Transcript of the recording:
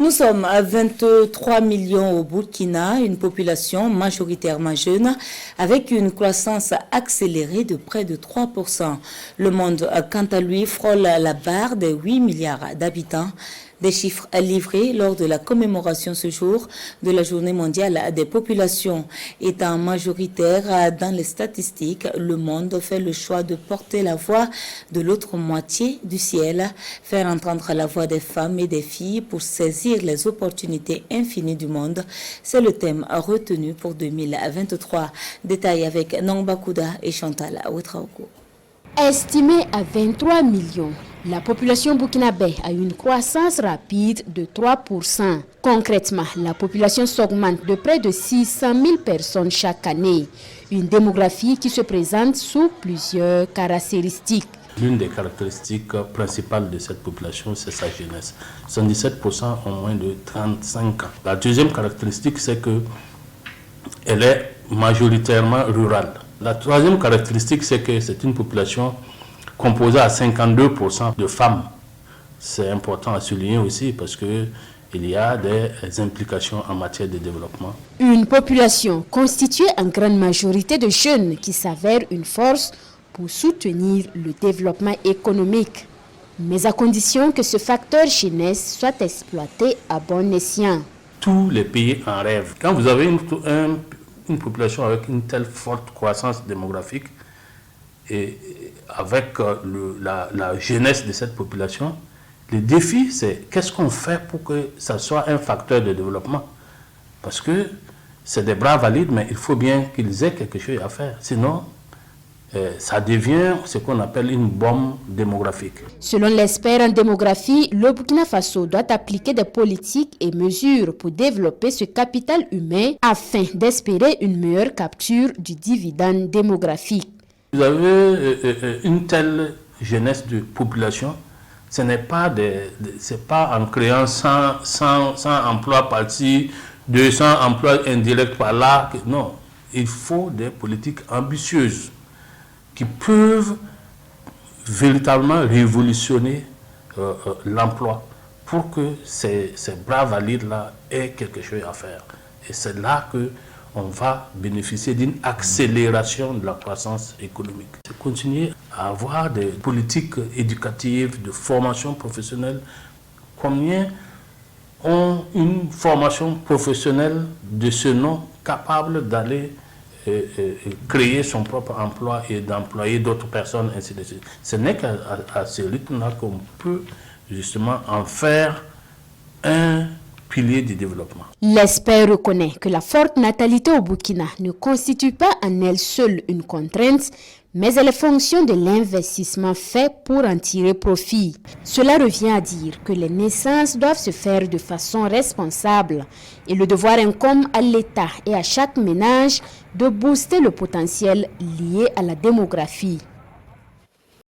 Nous sommes à 23 millions au Burkina, une population majoritairement jeune, avec une croissance accélérée de près de 3%. Le monde, quant à lui, frôle la barre des 8 milliards d'habitants. Des chiffres livrés lors de la commémoration ce jour de la Journée mondiale des populations. Étant majoritaire dans les statistiques, le monde fait le choix de porter la voix de l'autre moitié du ciel, faire entendre la voix des femmes et des filles pour saisir les opportunités infinies du monde. C'est le thème retenu pour 2023. Détail avec Nongba Kouda et Chantal Ouetraogo. Estimée à 23 millions, la population burkinabé a une croissance rapide de 3%. Concrètement, la population s'augmente de près de 600 000 personnes chaque année. Une démographie qui se présente sous plusieurs caractéristiques. L'une des caractéristiques principales de cette population, c'est sa jeunesse. 77% ont moins de 35 ans. La deuxième caractéristique, c'est qu'elle est majoritairement rurale. La troisième caractéristique, c'est que c'est une population composée à 52% de femmes. C'est important à souligner aussi parce qu'il y a des implications en matière de développement. Une population constituée en grande majorité de jeunes qui s'avère une force pour soutenir le développement économique, mais à condition que ce facteur jeunesse soit exploité à bon escient. Tous les pays en rêvent. Quand vous avez une population avec une telle forte croissance démographique et avec la jeunesse de cette population, le défi, c'est qu'est-ce qu'on fait pour que ça soit un facteur de développement? Parce que c'est des bras valides, mais il faut bien qu'ils aient quelque chose à faire. Sinon, ça devient ce qu'on appelle une bombe démographique. Selon l'expert en démographie, le Burkina Faso doit appliquer des politiques et mesures pour développer ce capital humain afin d'espérer une meilleure capture du dividende démographique. Vous avez une telle jeunesse de population, ce n'est pas, c'est pas en créant 100 emplois par-ci, 200 emplois indirects par-là. Non, il faut des politiques ambitieuses qui peuvent véritablement révolutionner l'emploi pour que ces bras valides-là aient quelque chose à faire. Et c'est là qu'on va bénéficier d'une accélération de la croissance économique. C'est continuer à avoir des politiques éducatives, de formation professionnelle. Combien ont une formation professionnelle de ce nom capable d'aller créer son propre emploi et d'employer d'autres personnes, ainsi de suite. Ce n'est qu'à ce rythme-là qu'on peut justement en faire un pilier du développement. L'expert reconnaît que la forte natalité au Burkina ne constitue pas en elle seule une contrainte, mais elle est fonction de l'investissement fait pour en tirer profit. Cela revient à dire que les naissances doivent se faire de façon responsable et le devoir incombe à l'État et à chaque ménage de booster le potentiel lié à la démographie.